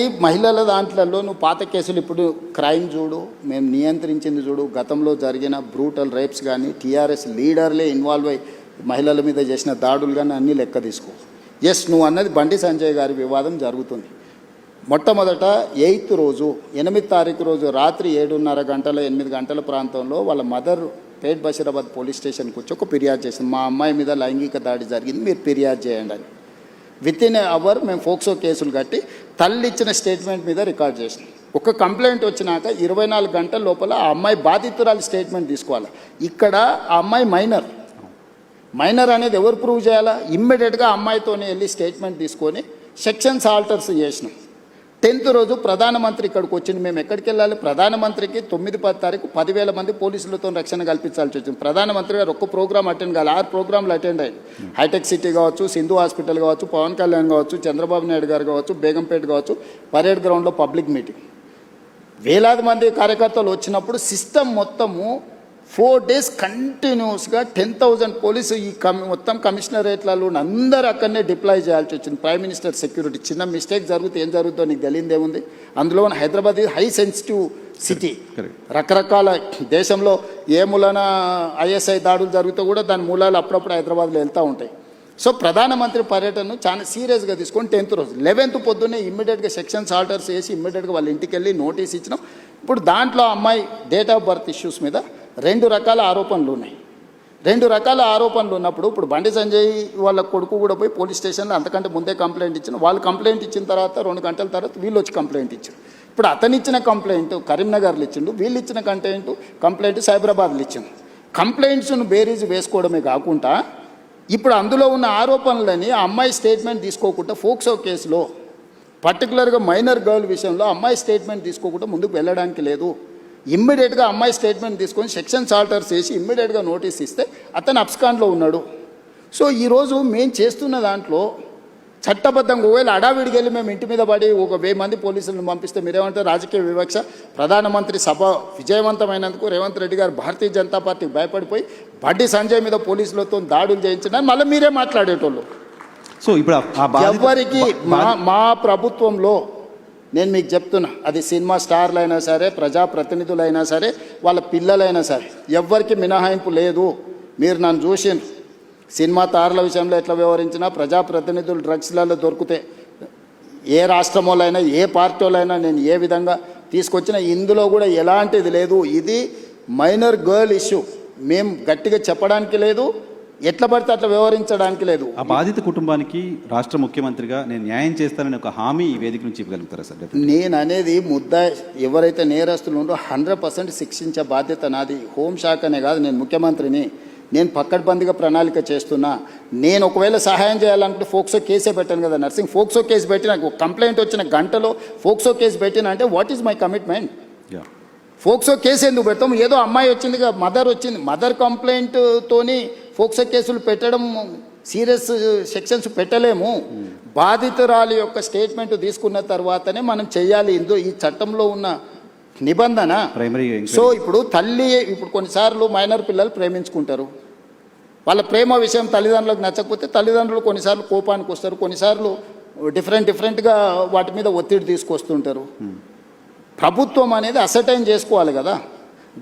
ఈ మహిళల దాంట్లలో నువ్వు పాత కేసులు ఇప్పుడు క్రైమ్ చూడు, మేము నియంత్రించింది చూడు, గతంలో జరిగిన బ్రూటల్ రేప్స్ కానీ టీఆర్ఎస్ లీడర్లే ఇన్వాల్వ్ అయ్యి మహిళల మీద చేసిన దాడులు కానీ అన్నీ లెక్క తీసుకో. ఎస్, నువ్వు అన్నది బండి సంజయ్ గారి వివాదం జరుగుతుంది. మొట్టమొదట 8th రోజు 8వ తారీఖు రోజు రాత్రి 7:30 గంటల 8 గంటల ప్రాంతంలో వాళ్ళ మదర్ పేట్ బషీరాబాద్ పోలీస్ స్టేషన్కి వచ్చి ఒక ఫిర్యాదు చేసింది. మా అమ్మాయి మీద లైంగిక దాడి జరిగింది, మీరు ఫిర్యాదు చేయండి అని. వితిన్ ఏ అవర్ మేము ఫోక్సో కేసులు కట్టి తల్లి ఇచ్చిన స్టేట్మెంట్ మీద రికార్డ్ చేసినాం. ఒక కంప్లైంట్ వచ్చినాక 24 గంటల లోపల ఆ అమ్మాయి బాధితురాలి స్టేట్మెంట్ తీసుకోవాలి. ఇక్కడ ఆ అమ్మాయి మైనర్ అనేది ఎవరు ప్రూవ్ చేయాలా? ఇమ్మీడియట్గా అమ్మాయితోనే వెళ్ళి స్టేట్మెంట్ తీసుకొని సెక్షన్స్ ఆల్టర్స్ చేసినాం. 10th రోజు ప్రధానమంత్రి ఇక్కడికి వచ్చింది. మేము ఎక్కడికి వెళ్ళాలి? ప్రధానమంత్రికి 9-10 తారీఖు 10,000 మంది పోలీసులతో రక్షణ కల్పించాల్సి వచ్చింది. ప్రధానమంత్రి గారు ఒక్క ప్రోగ్రామ్ అటెండ్ కావాలి, 6 ప్రోగ్రాంలు అటెండ్ అయ్యారు. హైటెక్ సిటీ కావచ్చు, సింధు హాస్పిటల్ కావచ్చు, పవన్ కళ్యాణ్ కావచ్చు, చంద్రబాబు నాయుడు గారు కావచ్చు, బేగంపేట కావచ్చు, పరేడ్ గ్రౌండ్లో పబ్లిక్ మీటింగ్. వేలాది మంది కార్యకర్తలు వచ్చినప్పుడు సిస్టమ్ మొత్తము 4 days కంటిన్యూస్గా 10,000 పోలీసు ఈ మొత్తం కమిషనరేట్లలో అందరూ అక్కడనే డిప్లాయ్ చేయాల్సి వచ్చింది. Prime minister security. చిన్న మిస్టేక్ జరిగితే ఏం జరుగుతుందో నీకు తెలియదేముంది. అందులో హైదరాబాద్ హై సెన్సిటివ్ సిటీ. రకరకాల దేశంలో ఏ మూలన ఐఎస్ఐ దాడులు జరుగుతూ కూడా దాని మూలాలు అప్పుడప్పుడు హైదరాబాద్లో వెళ్తూ ఉంటాయి. సో ప్రధానమంత్రి పర్యటనను చాలా సీరియస్గా తీసుకొని 10th రోజు 11th పొద్దున్నే ఇమ్మీడియట్గా సెక్షన్స్ ఆర్డర్స్ వేసి ఇమ్మీడియట్గా వాళ్ళ ఇంటికి వెళ్ళి నోటీస్ ఇచ్చినాం. ఇప్పుడు దాంట్లో అమ్మాయి డేట్ ఆఫ్ బర్త్ ఇష్యూస్ మీద 2 రకాల ఆరోపణలు ఉన్నాయి. 2 రకాల ఆరోపణలు ఉన్నప్పుడు ఇప్పుడు బండి సంజయ్ వాళ్ళ కొడుకు కూడా పోయి పోలీస్ స్టేషన్లో అంతకంటే ముందే కంప్లైంట్ ఇచ్చిన. వాళ్ళు కంప్లైంట్ ఇచ్చిన తర్వాత 2 గంటల తర్వాత వీళ్ళు వచ్చి కంప్లైంట్ ఇచ్చారు. ఇప్పుడు అతను ఇచ్చిన కంప్లైంట్ కరీంనగర్లో ఇచ్చిండు, వీళ్ళు ఇచ్చిన కంప్లైంట్ సైబరాబాద్లో ఇచ్చిండు. కంప్లైంట్స్ను బేరీజ్ వేసుకోవడమే కాకుండా ఇప్పుడు అందులో ఉన్న ఆరోపణలని ఆ అమ్మాయి స్టేట్మెంట్ తీసుకోకుండా ఫోక్సో కేసులో పర్టికులర్గా మైనర్ గర్ల్ విషయంలో అమ్మాయి స్టేట్మెంట్ తీసుకోకుండా ముందుకు వెళ్ళడానికి లేదు. ఇమ్మీడియట్గా అమ్మాయి స్టేట్మెంట్ తీసుకొని సెక్షన్స్ ఆల్టర్స్ చేసి ఇమ్మీడియట్గా నోటీస్ ఇస్తే అతను అబ్స్కాండ్లో ఉన్నాడు. సో ఈరోజు మేము చేస్తున్న దాంట్లో చట్టబద్ధంగా ఒకవేళ అడావిడికి వెళ్ళి మేము ఇంటి మీద పడి 1,000 మంది పోలీసులను పంపిస్తే మీరేమంటారు? రాజకీయ వివక్ష. ప్రధానమంత్రి సభ విజయవంతమైనందుకు రేవంత్ రెడ్డి గారు భారతీయ జనతా పార్టీకి భయపడిపోయి బండి సంజయ్ మీద పోలీసులతో దాడులు చేయించడానికి మళ్ళీ మీరే మాట్లాడేటోళ్ళు. సో ఇప్పుడు ఎవరికి మా ప్రభుత్వంలో నేను మీకు చెప్తున్నా, అది సినిమా స్టార్లు అయినా సరే, ప్రజాప్రతినిధులైనా సరే, వాళ్ళ పిల్లలైనా సరే, ఎవ్వరికి మినహాయింపు లేదు. మీరు నన్ను చూసిండ్రు. సినిమా తారల విషయంలో ఎట్లా వ్యవహరించినా ప్రజాప్రతినిధులు డ్రగ్స్లలో దొరికితే ఏ రాష్ట్రంలోనైనా ఏ పార్టీలైనా నేను ఏ విధంగా తీసుకొచ్చినా ఇందులో కూడా ఎలాంటిది లేదు. ఇది మైనర్ గర్ల్ ఇష్యూ. మేము గట్టిగా చెప్పడానికి లేదు, ఎట్లా పడితే అట్లా వ్యవహరించడానికి లేదు. ఆ బాధిత కుటుంబానికి రాష్ట్ర ముఖ్యమంత్రిగా నేను న్యాయం చేస్తానని ఒక హామీ ఈ వేదిక నుంచి ఇవ్వగలుగుతారా సార్? నేను అనేది ఎవరైతే నేరస్తులు ఉందో 100% శిక్షించే బాధ్యత నాది. హోంశాఖనే కాదు, నేను ముఖ్యమంత్రిని. నేను పక్కడ్బందీగా ప్రణాళిక చేస్తున్నా. నేను ఒకవేళ సహాయం చేయాలనుకుంటే ఫోక్సో కేసే పెట్టాను కదా నర్సింగ్. ఫోక్సో కేసు పెట్టిన కంప్లైంట్ వచ్చిన గంటలో ఫోక్సో కేసు పెట్టిన అంటే what is my commitment? POCSO case ఎందుకు పెడతాం? ఏదో అమ్మాయి వచ్చింది, మదర్ వచ్చింది, మదర్ కంప్లైంట్తోని ఫోక్సో కేసులు పెట్టడం సీరియస్ సెక్షన్స్ పెట్టలేము. బాధితురాలి యొక్క స్టేట్మెంట్ తీసుకున్న తర్వాతనే మనం చెయ్యాలి. ఈ చట్టంలో ఉన్న నిబంధన. సో ఇప్పుడు ఇప్పుడు కొన్నిసార్లు మైనర్ పిల్లలు ప్రేమించుకుంటారు. వాళ్ళ ప్రేమ విషయం తల్లిదండ్రులకు నచ్చకపోతే తల్లిదండ్రులు కొన్నిసార్లు కోపానికి వస్తారు, కొన్నిసార్లు డిఫరెంట్గా వాటి మీద ఒత్తిడి తీసుకొస్తుంటారు. ప్రభుత్వం అనేది అసర్టైన్ చేసుకోవాలి కదా.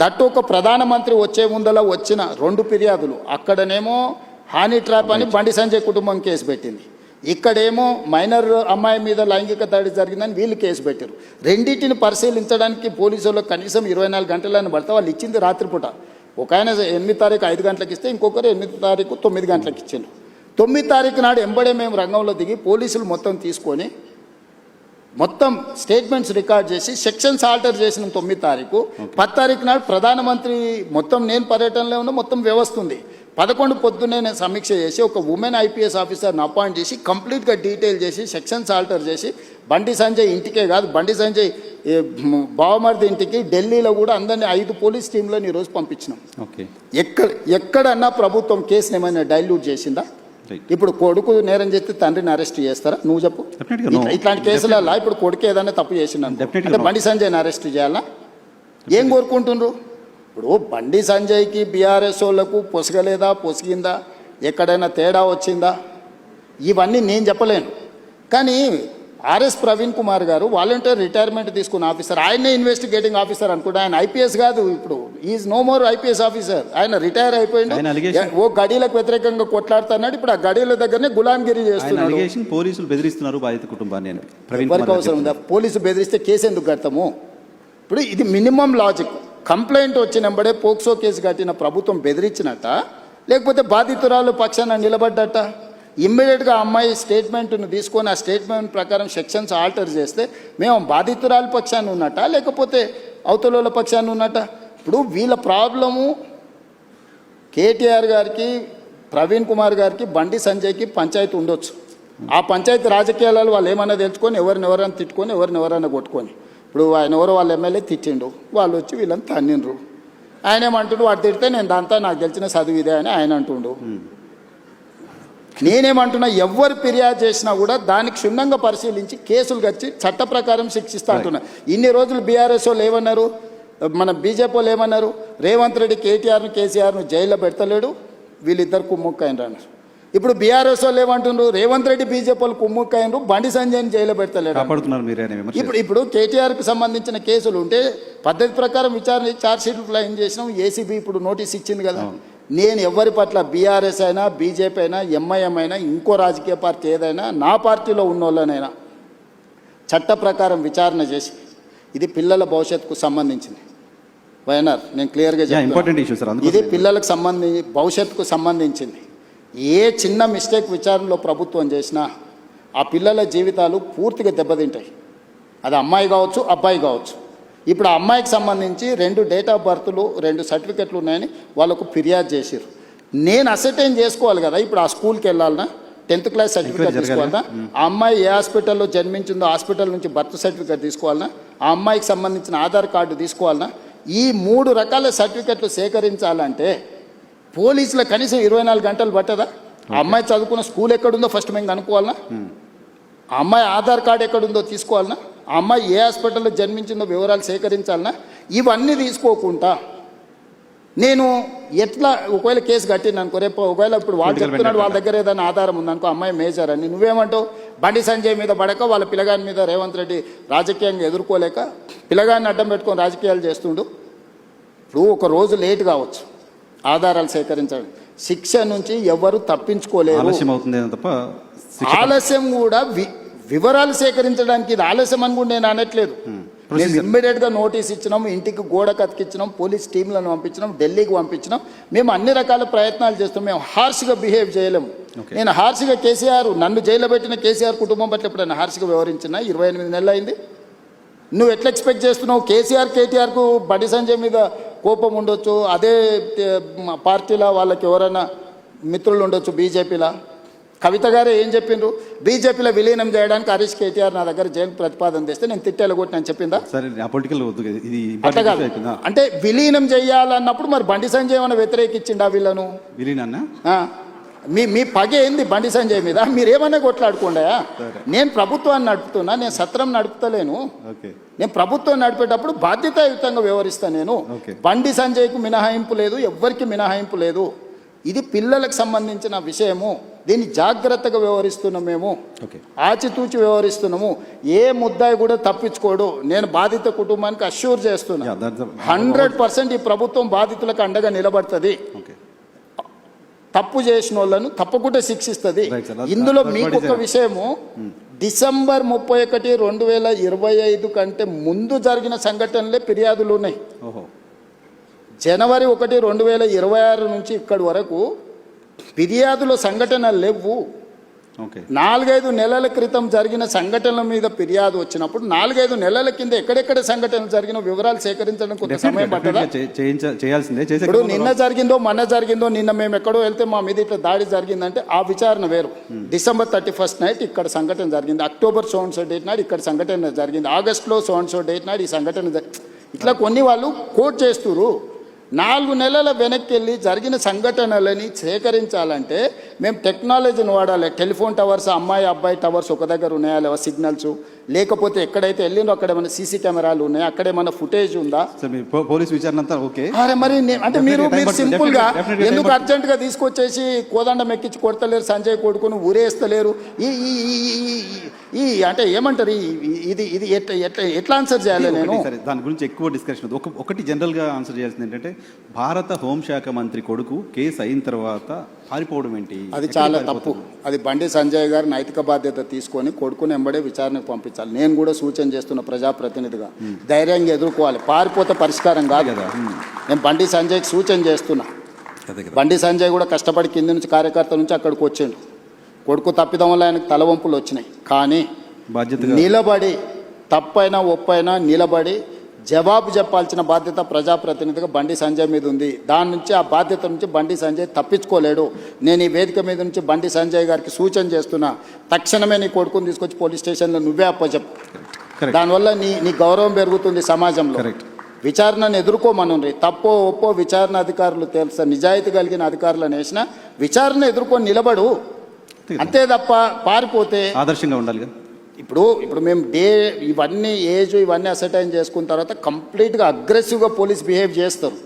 దట్టు ఒక ప్రధానమంత్రి వచ్చే ముందలా వచ్చిన 2 ఫిర్యాదులు, అక్కడనేమో హానీ ట్రాప్ అని బండి సంజయ్ కుటుంబం కేసు పెట్టింది, ఇక్కడేమో మైనర్ అమ్మాయి మీద లైంగిక దాడి జరిగిందని వీళ్ళు కేసు పెట్టారు. రెండింటిని పరిశీలించడానికి పోలీసులకు కనీసం 24 గంటలని పడితే వాళ్ళు ఇచ్చింది రాత్రిపూట. ఒక ఆయన 8వ తారీఖు 5 గంటలకు ఇస్తే ఇంకొకరు 8వ తారీఖు 9 గంటలకు ఇచ్చారు. 9వ తారీఖు నాడు ఎంబడే మేము రంగంలో దిగి పోలీసులు మొత్తం తీసుకొని మొత్తం స్టేట్మెంట్స్ రికార్డ్ చేసి సెక్షన్స్ ఆల్టర్ చేసిన 9వ తారీఖు. 10వ తారీఖు నాడు ప్రధానమంత్రి మొత్తం నేను పర్యటనలో ఉన్న మొత్తం వ్యవస్థ ఉంది. 11 పొద్దున్నే నేను సమీక్ష చేసి ఒక ఉమెన్ IPS ఆఫీసర్ని అపాయింట్ చేసి కంప్లీట్గా డీటెయిల్ చేసి సెక్షన్స్ ఆల్టర్ చేసి బండి సంజయ్ ఇంటికే కాదు, బండి సంజయ్ బావమర్ది ఇంటికి ఢిల్లీలో కూడా అందరినీ 5 పోలీస్ టీంలను ఈరోజు పంపించినాం. ఎక్కడన్నా ప్రభుత్వం కేసుని ఏమైనా డైల్యూట్ చేసిందా? ఇప్పుడు కొడుకు నేరం చేస్తే తండ్రిని అరెస్ట్ చేస్తారా? నువ్వు చెప్పు. ఇట్లాంటి కేసులలో ఇప్పుడు కొడుకు ఏదైనా తప్పు చేసినా అంటే బండి సంజయ్ని అరెస్ట్ చేయాలా? ఏం కోరుకుంటుండ్రు? ఇప్పుడు బండి సంజయ్కి బీఆర్ఎస్ వాళ్ళకు పొసగలేదా, పొసిగిందా, ఎక్కడైనా తేడా వచ్చిందా, ఇవన్నీ నేను చెప్పలేను. కానీ ఆర్ఎస్ ప్రవీణ్ కుమార్ గారు వాలంటీర్ రిటైర్మెంట్ తీసుకున్న ఆఫీసర్, ఆయనే ఇన్వెస్టిగేటింగ్ ఆఫీసర్ అనుకుంటే ఆయన ఐపీఎస్ కాదు, ఇప్పుడు is no more IPS officer, ఆయన రిటైర్ ఆయన అయిపోయింది. allegation- ఓ గడీలకు వ్యతిరేకంగా కొట్లాడుతున్నాడు, ఇప్పుడు ఆ గడీల దగ్గరనే గులాంగిరి ఆయన చేస్తున్నాడు. అలిగేషన్ పోలీసులు బెదిరిస్తున్నారు బాధిత కుటుంబాన్ని అని ప్రవీణ్ ఎవరికి కుమార్ అవసరం గారు ఉందా? పోలీసు బెదిరిస్తే కేసు ఎందుకు కడతాము? ఇప్పుడు ఇది మినిమం లాజిక్. కంప్లైంట్ వచ్చినప్పుడే పోక్సో కేసు కట్టిన ప్రభుత్వం బెదిరించినట్ట, లేకపోతే బాధితురాలు పక్షాన నిలబడ్డట? ఇమ్మీడియట్గా అమ్మాయి స్టేట్మెంట్ను తీసుకొని ఆ స్టేట్మెంట్ ప్రకారం సెక్షన్స్ ఆల్టర్ చేస్తే మేము బాధితురాలు పక్షాన్ని ఉన్నట్ట, లేకపోతే అవతల పక్షాన్ని ఉన్నట్ట? ఇప్పుడు వీళ్ళ ప్రాబ్లము కేటీఆర్ గారికి, ప్రవీణ్ కుమార్ గారికి, బండి సంజయ్కి పంచాయతీ ఉండొచ్చు. ఆ పంచాయతీ రాజకీయాలలో వాళ్ళు ఏమన్నా తెలుసుకొని ఎవరినెవరైనా తిట్టుకొని ఎవరినెవరైనా కొట్టుకొని, ఇప్పుడు ఆయన ఎవరో వాళ్ళ ఎమ్మెల్యే తిట్టిండు, వాళ్ళు వచ్చి వీళ్ళని తన్నిండ్రు. ఆయన ఏమంటుండు, వాడు తిడితే నేను దాంతో నాకు తెలిసిన చదువు ఇదే అని ఆయన అంటుండు. నేనేమంటున్నా, ఎవరు ఫిర్యాదు చేసినా కూడా దానికి క్షుణ్ణంగా పరిశీలించి కేసులు కచ్చి చట్ట ప్రకారం శిక్షిస్తా అంటున్నా. ఇన్ని రోజులు బీఆర్ఎస్ వాళ్ళు ఏమన్నారు, మన బీజేపీ వాళ్ళు ఏమన్నారు, రేవంత్ రెడ్డి కేటీఆర్ను కేసీఆర్ను జైల్లో పెడతలేడు, వీళ్ళిద్దరు కుమ్ముక్కైనరు అన్నారు. ఇప్పుడు బీఆర్ఎస్ వాళ్ళు ఏమంటున్నారు, రేవంత్ రెడ్డి బీజేపీ వాళ్ళు కుమ్ముక్కైనరు, బండి సంజయ్ని జైల్లో పెడతలేడు. కాపాడుతున్నారు మీరే అనే విమర్శ. ఇప్పుడు కేటీఆర్కి సంబంధించిన కేసులు ఉంటే పద్ధతి ప్రకారం విచారణ ఛార్జ్ షీట్లు క్లెయిమ్ చేసినాం, ఏసీబీ ఇప్పుడు నోటీస్ ఇచ్చింది కదా. నేను ఎవరి పట్ల, బీఆర్ఎస్ అయినా బీజేపీ అయినా ఎంఐఎం అయినా ఇంకో రాజకీయ పార్టీ ఏదైనా, నా పార్టీలో ఉన్న వాళ్ళనైనా చట్ట ప్రకారం విచారణ చేసి, ఇది పిల్లల భవిష్యత్తుకు సంబంధించింది. వైఎన్ఆర్ నేను క్లియర్గా ఇంపార్టెంట్ ఇష్యూ సార్, ఇది పిల్లలకు భవిష్యత్తుకు సంబంధించింది. ఏ చిన్న మిస్టేక్ విచారణలో ప్రభుత్వం చేసినా ఆ పిల్లల జీవితాలు పూర్తిగా దెబ్బతింటాయి. అది అమ్మాయి కావచ్చు, అబ్బాయి కావచ్చు. ఇప్పుడు ఆ అమ్మాయికి సంబంధించి 2 డేట్ ఆఫ్ బర్త్లు 2 సర్టిఫికెట్లు ఉన్నాయని వాళ్ళకు ఫిర్యాదు చేశారు. నేను అసర్టైన్ చేసుకోవాలి కదా, ఇప్పుడు ఆ స్కూల్కి వెళ్ళాలన్నా, 10th క్లాస్ సర్టిఫికేట్ తీసుకోవాలన్నా, ఆ అమ్మాయి ఏ హాస్పిటల్లో జన్మించిందో హాస్పిటల్ నుంచి బర్త్ సర్టిఫికేట్ తీసుకోవాలన్నా, ఆ అమ్మాయికి సంబంధించిన ఆధార్ కార్డు తీసుకోవాలన్నా, ఈ 3 రకాల సర్టిఫికెట్లు సేకరించాలంటే పోలీసుల కనీసం 24 గంటలు పట్టదా? ఆ అమ్మాయి చదువుకున్న స్కూల్ ఎక్కడుందో ఫస్ట్ మేము కనుక్కోవాలన్నా, ఆ అమ్మాయి ఆధార్ కార్డు ఎక్కడుందో తీసుకోవాలన్నా, ఆ అమ్మాయి ఏ హాస్పిటల్లో జన్మించిందో వివరాలు సేకరించాలన్నా, ఇవన్నీ తీసుకోకుండా నేను ఎట్లా ఒకవేళ కేసు కట్టిన అనుకో, రేపు ఒకవేళ ఇప్పుడు వాళ్ళు చెప్తున్నాడు వాళ్ళ దగ్గర ఏదైనా ఆధారం ఉందనుకో, అమ్మాయి మేజర్ అని, నువ్వేమంటావు? బండి సంజయ్ మీద పడక వాళ్ళ పిల్లగాని మీద రేవంత్ రెడ్డి రాజకీయంగా ఎదుర్కోలేక పిల్లగాన్ని అడ్డం పెట్టుకొని రాజకీయాలు చేస్తుండు. ఇప్పుడు ఒక రోజు లేట్ కావచ్చు ఆధారాలు సేకరించడం, శిక్ష నుంచి ఎవరు తప్పించుకోలేరు. ఆలస్యం అవుతుంది తప్ప ఆలస్యం కూడా వివరాలు సేకరించడానికి ఇది ఆలస్యం అని కూడా నేను అనట్లేదు. మేము ఇమ్మీడియట్గా నోటీస్ ఇచ్చినాం, ఇంటికి గోడ కతికిచ్చినాం, పోలీస్ టీంలను పంపించినాం, ఢిల్లీకి పంపించినాం, మేము అన్ని రకాల ప్రయత్నాలు చేస్తాం. మేము హార్ష్గా బిహేవ్ చేయలేము. నేను హార్ష్గా కేసీఆర్, నన్ను జైల్లో పెట్టిన కేసీఆర్ కుటుంబం పట్ల ఎప్పుడైనా హార్ష్గా వ్యవహరించినా? 28 నెలలు అయింది. నువ్వు ఎట్లా ఎక్స్పెక్ట్ చేస్తున్నావు? కేటీఆర్కు బండి సంజయ్ మీద కోపం ఉండొచ్చు, అదే పార్టీలో వాళ్ళకి ఎవరైనా మిత్రులు ఉండొచ్చు, బీజేపీలో. కవిత గారే ఏం చెప్పిండ్రు, బీజేపీలో విలీనం చేయడానికి హరీష్ కేటీఆర్ నా దగ్గర జైలు ప్రతిపాదన తెస్తే నేను తిట్టేలా కొట్టిన చెప్పిందా? అట్లా కాదు. అంటే విలీనం చేయాలన్నప్పుడు మరి బండి సంజయ్ ఏమైనా వ్యతిరేకించిండా వీళ్ళను? మీ పగ ఏంది బండి సంజయ్ మీద? మీరేమన్నా కొట్లాడుకోండా? నేను ప్రభుత్వాన్ని నడుపుతున్నా, నేను సత్రం నడుపుతలేను. నేను ప్రభుత్వం నడిపేటప్పుడు బాధ్యతాయుతంగా వ్యవహరిస్తాను. నేను బండి సంజయ్కు మినహాయింపు లేదు, ఎవ్వరికి మినహాయింపు లేదు. ఇది పిల్లలకు సంబంధించిన విషయము. దీన్ని జాగ్రత్తగా వ్యవహరిస్తున్నాం, మేము ఆచితూచి వ్యవహరిస్తున్నాము. ఏ ముద్దాయి కూడా తప్పించుకోడు. నేను బాధిత కుటుంబానికి అష్యూర్ చేస్తున్నా, 100% ఈ ప్రభుత్వం బాధితులకు అండగా నిలబడుతుంది. తప్పు చేసిన వాళ్ళను తప్పకుండా శిక్షిస్తుంది. ఇందులో మీకు ఒక విషయము, డిసెంబర్ 31, 2025 కంటే ముందు జరిగిన సంఘటనలే ఫిర్యాదులు ఉన్నాయి. జనవరి 1, 2026 నుంచి ఇక్కడి వరకు ఫిర్యాదుల సంఘటనలు లేవు. 4-5 నెలల క్రితం జరిగిన సంఘటనల మీద ఫిర్యాదు వచ్చినప్పుడు 4-5 నెలల కింద ఎక్కడెక్కడ సంఘటనలు జరిగిన వివరాలు సేకరించడం కొంత సమయం పట్టదా? ఇప్పుడు నిన్న జరిగిందో మొన్న జరిగిందో, నిన్న మేము ఎక్కడో వెళ్తే మా మీద ఇట్లా దాడి జరిగిందంటే ఆ విచారణ వేరు. డిసెంబర్ 31 నైట్ ఇక్కడ సంఘటన జరిగింది, October so and so date నాడు ఇక్కడ సంఘటన జరిగింది, ఆగస్టులో సో అండ్ సో డేట్ నాడు ఈ సంఘటన ఇట్లా కొన్ని వాళ్ళు కోట్ చేస్తున్నారు. 4 నెలల వెనక్కి వెళ్ళి జరిగిన సంఘటనలని సేకరించాలంటే మేము టెక్నాలజీని వాడాలి. టెలిఫోన్ టవర్స్, అమ్మాయి అబ్బాయి టవర్స్ ఒక దగ్గర ఉన్నాయా లేవా సిగ్నల్స్, లేకపోతే ఎక్కడైతే వెళ్ళిందో అక్కడ ఏమైనా సీసీ కెమెరాలు ఉన్నాయా, అక్కడ ఏమైనా ఫుటేజ్ ఉందా? పోలీస్ విచారణ అంతా ఓకే. అరే మరి అంటే మీరు సింపుల్ గా ఎందుకు అర్జెంట్ గా తీసుకొచ్చేసి కోదండం ఎక్కించి కొడతలేరు, సంజయ్ కొడుకును ఊరేస్తలేరు? అంటే ఏమంటారు ఇది ఎట్లా ఆన్సర్ చేయాలి నేను? ఒకటి సరే, దాని గురించి ఎక్కువ డిస్కషన్ వద్దు. ఒకటి జనరల్గా ఆన్సర్ చేయాల్సింది ఏంటంటే, భారత హోంశాఖ మంత్రి కొడుకు కేసు అయిన తర్వాత పారిపోవడం ఏంటి? అది చాలా తప్పు. అది బండి సంజయ్ గారు నైతిక బాధ్యత తీసుకొని కొడుకుని ఎంబడే విచారణకు పంపించాలి. నేను కూడా సూచన చేస్తున్న ప్రజాప్రతినిధిగా ధైర్యంగా ఎదుర్కోవాలి. పారిపోతే పరిష్కారం కాదు కదా. నేను బండి సంజయ్కి సూచన చేస్తున్నా. బండి సంజయ్ కూడా కష్టపడి కింది నుంచి కార్యకర్త నుంచి అక్కడికి వచ్చిండు. కొడుకు తప్పిదం వల్ల ఆయనకు తలవంపులు వచ్చినాయి. కానీ బాధ్యతగా నిలబడి తప్పైనా ఒప్పైనా నిలబడి జవాబు చెప్పాల్సిన బాధ్యత ప్రజాప్రతినిధిగా బండి సంజయ్ మీద ఉంది. దాని నుంచి ఆ బాధ్యత నుంచి బండి సంజయ్ తప్పించుకోలేడు. నేను ఈ వేదిక మీద నుంచి బండి సంజయ్ గారికి సూచన చేస్తున్నా, తక్షణమే నీ కొడుకుని తీసుకొచ్చి పోలీస్ స్టేషన్లో నువ్వే అప్పచెప్పు. దానివల్ల నీ గౌరవం పెరుగుతుంది సమాజంలో. విచారణను ఎదుర్కోమనుండ్రి. తప్పో ఒప్పో విచారణ అధికారులు తెలుసా, నిజాయితీ కలిగిన అధికారులను వేసిన విచారణ ఎదుర్కొని నిలబడు. అంతే తప్ప పారిపోతే ఆదర్శంగా ఉండాలి. ఇప్పుడు మేము ఇవన్నీ ఏజ్ ఇవన్నీ అసర్టైన్ చేసుకున్న తర్వాత కంప్లీట్గా అగ్రెసివ్గా పోలీస్ బిహేవ్ చేస్తారు.